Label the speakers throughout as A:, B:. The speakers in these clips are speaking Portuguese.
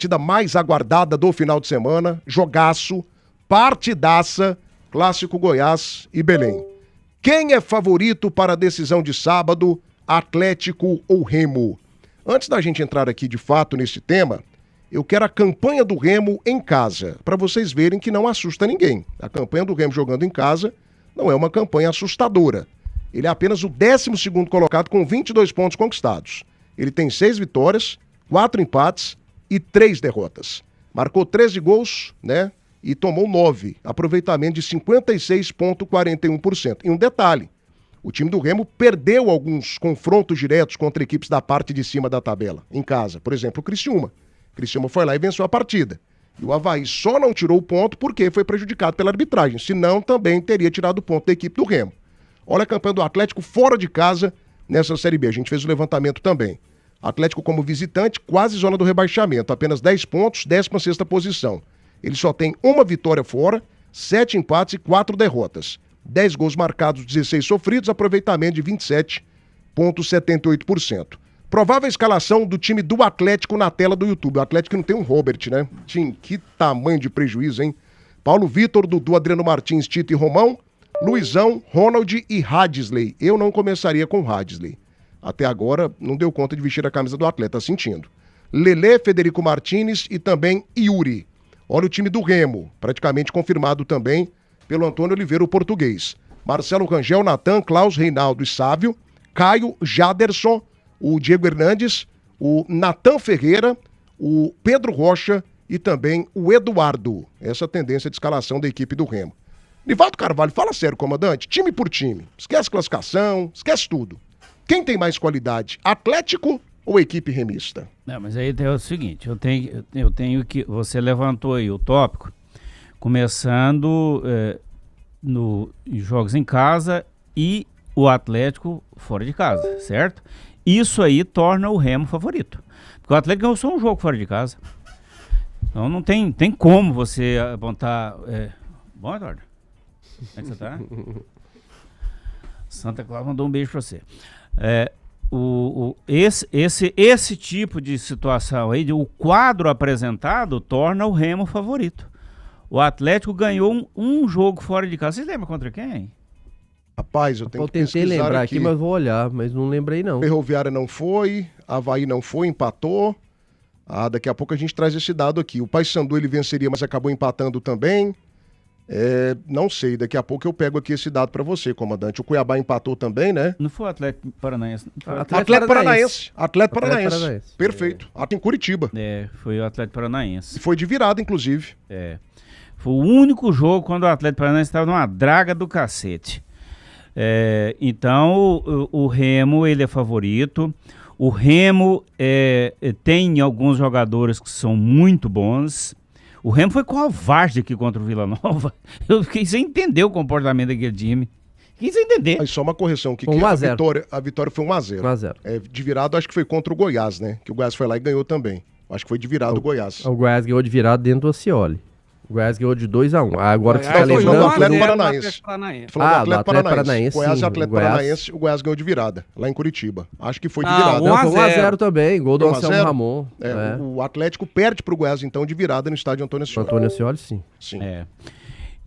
A: partida mais aguardada do final de semana, jogaço, partidaça, Clássico Goiás e Belém. Quem é favorito para a decisão de sábado, Atlético ou Remo? Antes da gente entrar aqui de fato nesse tema, eu quero a campanha do Remo em casa, para vocês verem que não assusta ninguém. A campanha do Remo jogando em casa não é uma campanha assustadora. Ele é apenas o 12º colocado com 22 pontos conquistados. Ele tem 6 vitórias, 4 empates e 3 derrotas. Marcou 13 gols, né? E tomou 9. Aproveitamento de 56,41%. E um detalhe, o time do Remo perdeu alguns confrontos diretos contra equipes da parte de cima da tabela, em casa. Por exemplo, o Criciúma. O Criciúma foi lá e venceu a partida. E o Avaí só não tirou o ponto porque foi prejudicado pela arbitragem. Senão, também teria tirado o ponto da equipe do Remo. Olha a campanha do Atlético fora de casa nessa Série B. A gente fez o levantamento também. Atlético como visitante, quase zona do rebaixamento. Apenas 10 pontos, 16ª posição. Ele só tem uma vitória fora, 7 empates e 4 derrotas. 10 gols marcados, 16 sofridos, aproveitamento de 27,78%. Provável escalação do time do Atlético na tela do YouTube. O Atlético não tem um Robert, né? Tim, que tamanho de prejuízo, hein? Paulo Vitor, Dudu, Adriano Martins, Tito e Romão, Luizão, Ronald e Hadsley. Eu não começaria com Hadsley. Até agora não deu conta de vestir a camisa do Atlético, tá sentindo. Lelê, Federico Martins e também Yuri. Olha o time do Remo, praticamente confirmado também pelo Antônio Oliveira, o português. Marcelo Rangel, Natan, Klaus, Reinaldo e Sávio, Caio, Jaderson, o Diego Hernandes, o Natan Ferreira, o Pedro Rocha e também o Eduardo. Essa tendência de escalação da equipe do Remo. Nivaldo Carvalho, fala sério, comandante, time por time. Esquece classificação, esquece tudo. Quem tem mais qualidade, Atlético ou equipe remista?
B: Não, mas aí é o seguinte, eu tenho que... Você levantou aí o tópico, começando em jogos em casa e o Atlético fora de casa, certo? Isso aí torna o Remo favorito. Porque o Atlético ganhou só um jogo fora de casa. Então não tem como você apontar... Bom, Eduardo? Como é que você tá? Santa Clara mandou um beijo pra você. Esse tipo de situação aí, o quadro apresentado torna o Remo favorito. O Atlético ganhou um jogo fora de casa. Vocês lembram contra quem?
A: Rapaz, eu tenho que pesquisar
C: tentei lembrar
A: aqui,
C: mas vou olhar, mas não lembrei não.
A: Ferroviária não foi, Avaí não foi, empatou. Daqui a pouco a gente traz esse dado aqui. O Paysandu ele venceria, mas acabou empatando também. Não sei, daqui a pouco eu pego aqui esse dado pra você, comandante. O Cuiabá empatou também, né?
B: Não foi o Atlético Paranaense.
A: Atlético Paranaense. Perfeito. Em Curitiba.
B: Foi o Atlético Paranaense.
A: E foi de virada, inclusive.
B: Foi o único jogo quando o Atlético Paranaense estava numa draga do cacete. Então o Remo ele é favorito. O Remo tem alguns jogadores que são muito bons. O Remo foi covarde aqui contra o Vila Nova. Eu fiquei sem entender o comportamento daquele time. Fiquei sem entender.
A: Mas só uma correção, que a vitória foi 1-0.
C: 1-0.
A: De virada, acho que foi contra o Goiás, né? Que o Goiás foi lá e ganhou também. Acho que foi de virada o Goiás.
C: O Goiás ganhou de virada dentro do Oscioli. O Goiás ganhou de 2-1. Agora que você tá lembrando...
A: do Atlético Paranaense. Falando do Atlético Paranaense.
C: Goiás
A: e Atlético Paranaense, o Goiás ganhou de virada, lá em Curitiba. Acho que foi de virada.
C: Não, foi 1-0 também, gol do Anselmo Ramon.
A: O Atlético perde pro Goiás, então, de virada no estádio Antônio Ascioli.
C: Antônio Ascioli, sim.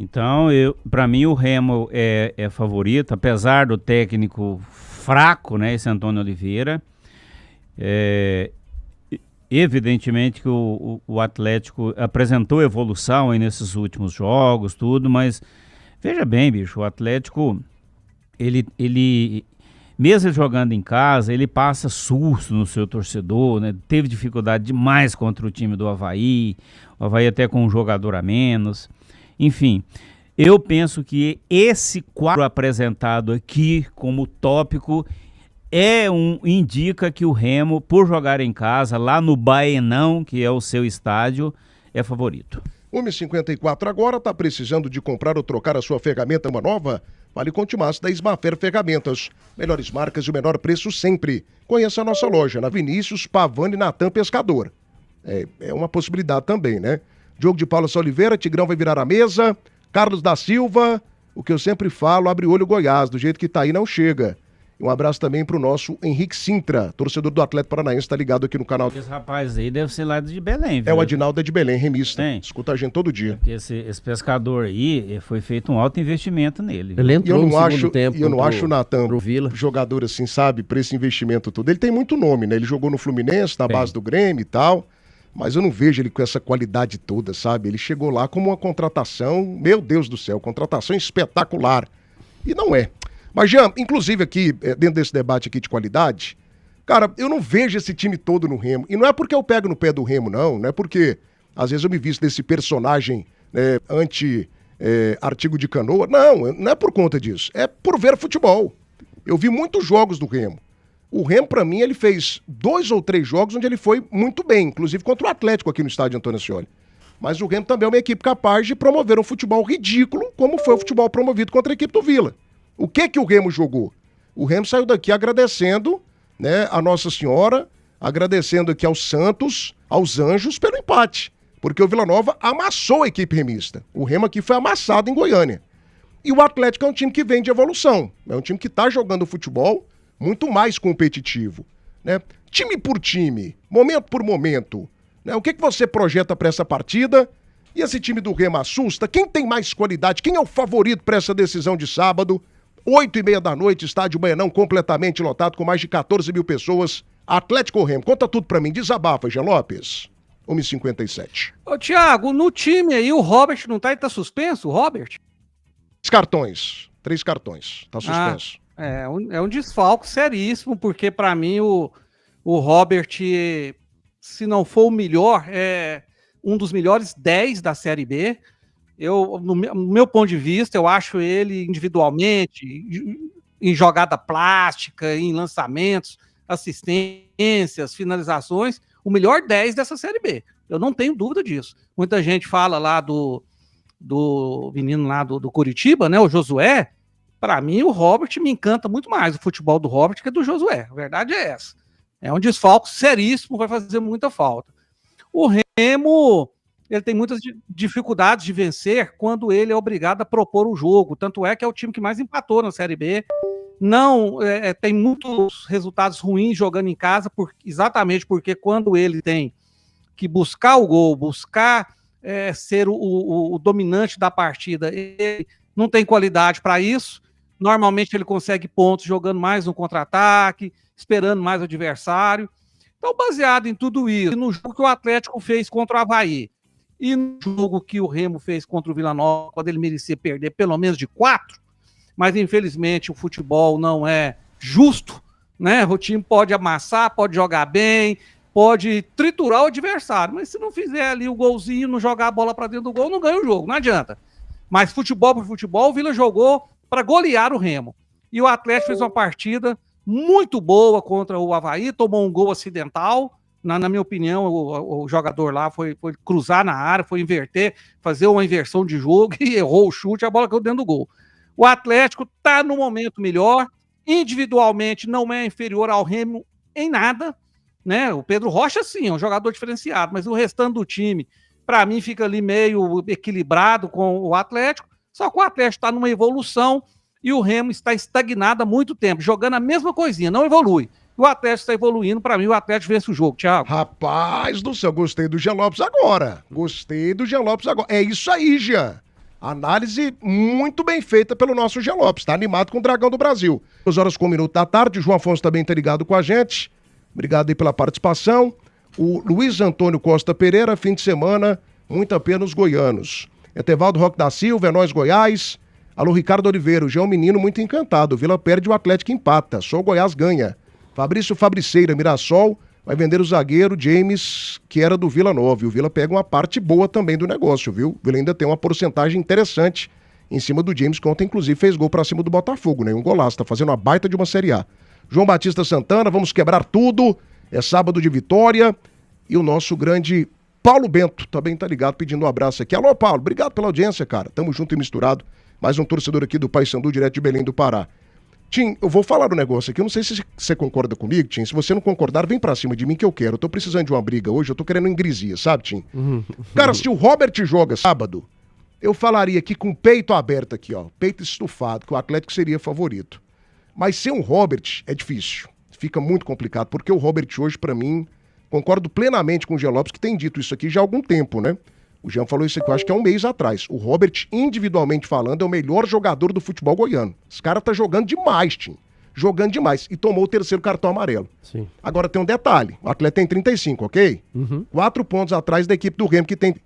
B: Então, pra mim, o Remo é favorito, apesar do técnico fraco, né, esse Antônio Oliveira. Evidentemente que o Atlético apresentou evolução aí nesses últimos jogos, tudo, mas veja bem, bicho, o Atlético, ele mesmo jogando em casa, ele passa susto no seu torcedor, né? Teve dificuldade demais contra o time do Avaí, o Avaí até com um jogador a menos. Enfim, eu penso que esse quadro apresentado aqui como tópico indica que o Remo, por jogar em casa, lá no Baenão, que é o seu estádio, é favorito.
A: 1h54 agora, tá precisando de comprar ou trocar a sua ferramenta uma nova? Vale Contimaço da Smafer Ferramentas. Melhores marcas e o menor preço sempre. Conheça a nossa loja na Vinícius, Pavani, Natan Pescador. É uma possibilidade também, né? Diogo de Paula Oliveira, Tigrão vai virar a mesa. Carlos da Silva, o que eu sempre falo, abre olho Goiás, do jeito que tá aí não chega. E um abraço também pro nosso Henrique Sintra, torcedor do Atlético Paranaense, tá ligado aqui no canal.
B: Esse rapaz aí deve ser lá de Belém, viu?
A: É o Adinaldo de Belém, remista.
B: Tem.
A: Escuta a gente todo dia.
B: Porque esse pescador aí, foi feito um alto investimento nele.
C: Ele
A: E
C: entrou
A: eu
C: no
A: não
C: segundo
A: acho,
C: tempo
A: e eu não acho, Natan,
C: pro Vila.
A: jogador assim, sabe, pra esse investimento todo. Ele tem muito nome, né? Ele jogou no Fluminense, na base do Grêmio e tal, mas eu não vejo ele com essa qualidade toda, sabe? Ele chegou lá como uma contratação, meu Deus do céu, contratação espetacular. E não é. Mas, Jean, inclusive aqui, dentro desse debate aqui de qualidade, cara, eu não vejo esse time todo no Remo. E não é porque eu pego no pé do Remo, não. Não é porque, às vezes, eu me visto desse personagem artigo de canoa. Não é por conta disso. É por ver futebol. Eu vi muitos jogos do Remo. O Remo, pra mim, ele fez 2 ou 3 jogos onde ele foi muito bem, inclusive contra o Atlético aqui no estádio Antônio Ascioli. Mas o Remo também é uma equipe capaz de promover um futebol ridículo, como foi o futebol promovido contra a equipe do Vila. O que o Remo jogou? O Remo saiu daqui agradecendo, né, a Nossa Senhora, agradecendo aqui aos santos, aos anjos pelo empate. Porque o Vila Nova amassou a equipe remista. O Remo aqui foi amassado em Goiânia. E o Atlético é um time que vem de evolução. É um time que está jogando futebol muito mais competitivo, né? Time por time, momento por momento, né? O que você projeta para essa partida? E esse time do Remo assusta? Quem tem mais qualidade? Quem é o favorito para essa decisão de sábado? 8h30 da noite, estádio Baianão completamente lotado com mais de 14 mil pessoas. Atlético ou Remo? Conta tudo para mim, desabafa, Jean Lopes. 1h57.
D: Ô, Thiago, no time aí o Robert não tá? Ele tá suspenso, o Robert?
A: 3 cartões. Tá suspenso.
D: É um desfalque seríssimo, porque pra mim o Robert, se não for o melhor, é um dos melhores 10 da Série B. No meu ponto de vista, eu acho ele individualmente, em jogada plástica, em lançamentos, assistências, finalizações, o melhor 10 dessa Série B. Eu não tenho dúvida disso. Muita gente fala lá do menino lá do Curitiba, né, o Josué. Para mim, o Robert me encanta muito mais, o futebol do Robert, que do Josué. A verdade é essa. É um desfalque seríssimo, vai fazer muita falta. O Remo, ele tem muitas dificuldades de vencer quando ele é obrigado a propor o jogo. Tanto é que é o time que mais empatou na Série B. Não tem muitos resultados ruins jogando em casa, exatamente porque quando ele tem que buscar o gol, buscar ser o dominante da partida, ele não tem qualidade para isso. Normalmente ele consegue pontos jogando mais no contra-ataque, esperando mais o adversário. Então, baseado em tudo isso, no jogo que o Atlético fez contra o Avaí e no jogo que o Remo fez contra o Vila Nova, quando ele merecia perder pelo menos de 4, mas infelizmente o futebol não é justo, né? O time pode amassar, pode jogar bem, pode triturar o adversário, mas se não fizer ali o golzinho, não jogar a bola para dentro do gol, não ganha o jogo, não adianta. Mas futebol por futebol, o Vila jogou para golear o Remo. E o Atlético fez uma partida muito boa contra o Avaí, tomou um gol acidental. Na minha opinião, o jogador lá foi cruzar na área, foi inverter, fazer uma inversão de jogo e errou o chute, a bola caiu dentro do gol. O Atlético está no momento melhor, individualmente não é inferior ao Remo em nada, né? O Pedro Rocha, sim, é um jogador diferenciado, mas o restante do time, para mim, fica ali meio equilibrado com o Atlético. Só que o Atlético está numa evolução e o Remo está estagnado há muito tempo, jogando a mesma coisinha, não evolui. O Atlético está evoluindo, para mim o Atlético vence o jogo, Thiago.
A: Rapaz do céu, gostei do Jean Lopes agora. É isso aí, Jean. Análise muito bem feita pelo nosso Jean Lopes, tá animado com o Dragão do Brasil. 2h01 da tarde, o João Afonso também tá ligado com a gente. Obrigado aí pela participação. O Luiz Antônio Costa Pereira, fim de semana, muita pena os goianos. Etevaldo Roque da Silva, é nóis Goiás. Alô, Ricardo Oliveira, já é um menino muito encantado. O Vila perde, o Atlético empata, só o Goiás ganha. Fabrício Fabriceira, Mirassol, vai vender o zagueiro James, que era do Vila Nova. E o Vila pega uma parte boa também do negócio, viu? O Vila ainda tem uma porcentagem interessante em cima do James, que ontem, inclusive, fez gol pra cima do Botafogo, né? Um golaço, tá fazendo uma baita de uma Série A. João Batista Santana, vamos quebrar tudo. É sábado de vitória. E o nosso grande Paulo Bento também tá ligado, pedindo um abraço aqui. Alô, Paulo, obrigado pela audiência, cara. Tamo junto e misturado. Mais um torcedor aqui do Paysandu, direto de Belém do Pará. Tim, eu vou falar um negócio aqui, eu não sei se você concorda comigo, Tim. Se você não concordar, vem pra cima de mim que eu quero. Eu tô precisando de uma briga hoje, eu tô querendo ingresia, sabe, Tim? Cara, se o Robert joga sábado, eu falaria aqui com o peito aberto aqui, ó. Peito estufado, que o Atlético seria favorito. Mas sem o Robert é difícil. Fica muito complicado, porque o Robert hoje, pra mim, concordo plenamente com o Jean Lopes, que tem dito isso aqui já há algum tempo, né? O Jean falou isso aqui, eu acho que é um mês atrás. O Robert, individualmente falando, é o melhor jogador do futebol goiano. Esse cara tá jogando demais, Tim. Jogando demais. E tomou o terceiro cartão amarelo.
C: Sim.
A: Agora tem um detalhe. O Atlético tem 35, ok? 4 pontos atrás da equipe do Remo, que tem...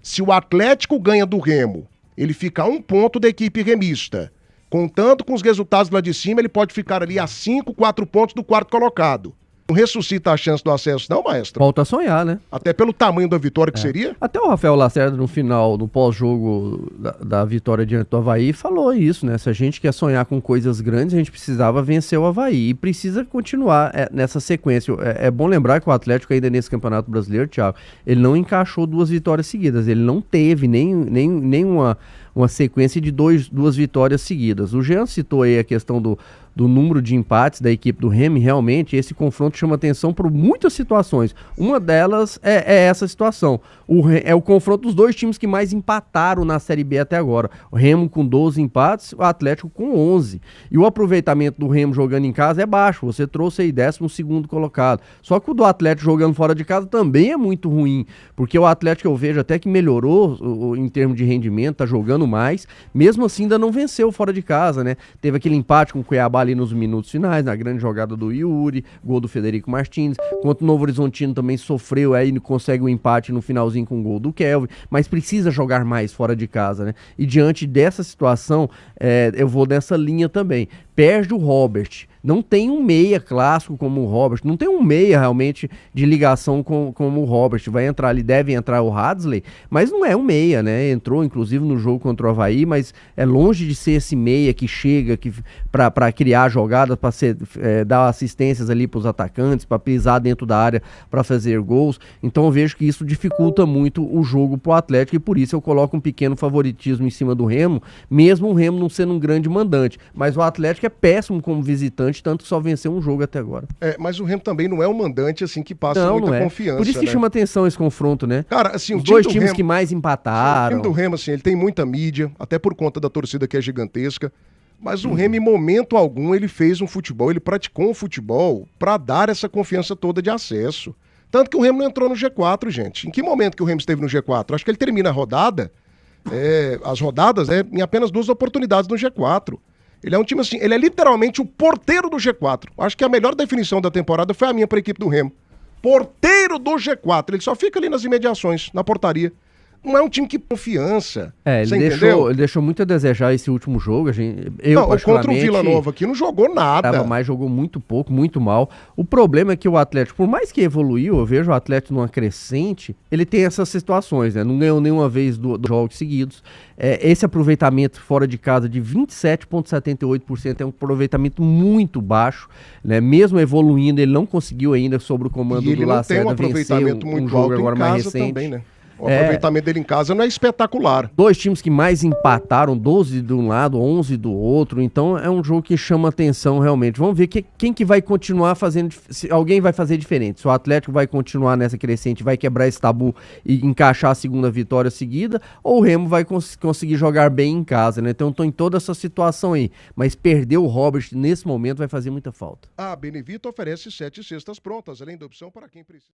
A: Se o Atlético ganha do Remo, ele fica a 1 ponto da equipe remista. Contando com os resultados lá de cima, ele pode ficar ali a 5, 4 pontos do quarto colocado. Não ressuscita a chance do acesso não, maestro?
C: Volta a sonhar, né?
A: Até pelo tamanho da vitória que seria?
C: Até o Rafael Lacerda, no final, no pós-jogo da vitória diante do Avaí, falou isso, né? Se a gente quer sonhar com coisas grandes, a gente precisava vencer o Avaí e precisa continuar nessa sequência. É bom lembrar que o Atlético ainda nesse Campeonato Brasileiro, Thiago, ele não encaixou 2 vitórias seguidas, ele não teve nem uma sequência de 2 vitórias seguidas. O Jean citou aí a questão do número de empates da equipe do Remo. Realmente esse confronto chama atenção por muitas situações. Uma delas é essa situação. É o confronto dos 2 times que mais empataram na Série B até agora. O Remo com 12 empates, o Atlético com 11. E o aproveitamento do Remo jogando em casa é baixo. Você trouxe aí 12º colocado. Só que o do Atlético jogando fora de casa também é muito ruim, porque o Atlético eu vejo até que melhorou em termos de rendimento, tá jogando mais, mesmo assim ainda não venceu fora de casa, né? Teve aquele empate com o Cuiabá ali nos minutos finais, na grande jogada do Yuri, gol do Federico Martins, enquanto o Novo Horizontino também sofreu, aí consegue o empate no finalzinho com o gol do Kelvin, mas precisa jogar mais fora de casa, né? E diante dessa situação, eu vou nessa linha também. Perde o Robert, não tem um meia clássico como o Robert, não tem um meia realmente de ligação como o Robert. Vai entrar ali, deve entrar o Hadley, mas não é um meia, né? Entrou inclusive no jogo contra o Avaí, mas é longe de ser esse meia que chega para criar jogadas, para dar assistências ali para os atacantes, para pisar dentro da área para fazer gols. Então eu vejo que isso dificulta muito o jogo pro Atlético e por isso eu coloco um pequeno favoritismo em cima do Remo, mesmo o Remo não sendo um grande mandante, mas o Atlético é péssimo como visitante, tanto que só venceu um jogo até agora.
A: Mas o Remo também não é um mandante assim que passa muita confiança.
C: Por isso que chama atenção esse confronto, né?
A: Cara, assim,
C: os 2 times que mais empataram.
A: O time do Remo, assim, ele tem muita mídia, até por conta da torcida que é gigantesca, mas o Remo, em momento algum, ele fez um futebol, ele praticou um futebol pra dar essa confiança toda de acesso. Tanto que o Remo não entrou no G4, gente. Em que momento que o Remo esteve no G4? Acho que ele termina a rodada, as rodadas, em apenas 2 oportunidades no G4. Ele é um time assim, ele é literalmente o porteiro do G4. Acho que a melhor definição da temporada foi a minha para a equipe do Remo. Porteiro do G4. Ele só fica ali nas imediações, na portaria. Não é um time que confiança.
C: Ele deixou muito a desejar esse último jogo.
A: Contra o Vila Nova aqui não jogou nada.
C: Jogou muito pouco, muito mal. O problema é que o Atlético, por mais que evoluiu, eu vejo o Atlético numa crescente, ele tem essas situações, né? Não ganhou nenhuma vez dos jogos seguidos. Esse aproveitamento fora de casa de 27,78% é um aproveitamento muito baixo, né? Mesmo evoluindo, ele não conseguiu ainda, sobre o comando do Lacerda,
A: vencer aproveitamento muito
C: jogo
A: alto
C: agora
A: em
C: mais
A: casa
C: recente.
A: também, né? O aproveitamento dele em casa não é espetacular.
C: 2 times que mais empataram, 12 de um lado, 11 do outro. Então é um jogo que chama atenção realmente. Vamos ver quem que vai continuar fazendo, se alguém vai fazer diferente. Se o Atlético vai continuar nessa crescente, vai quebrar esse tabu e encaixar a segunda vitória seguida, ou o Remo vai conseguir jogar bem em casa, né? Então tô em toda essa situação aí. Mas perder o Robert nesse momento vai fazer muita falta.
A: A Benevito oferece 7 cestas prontas, além da opção para quem precisa.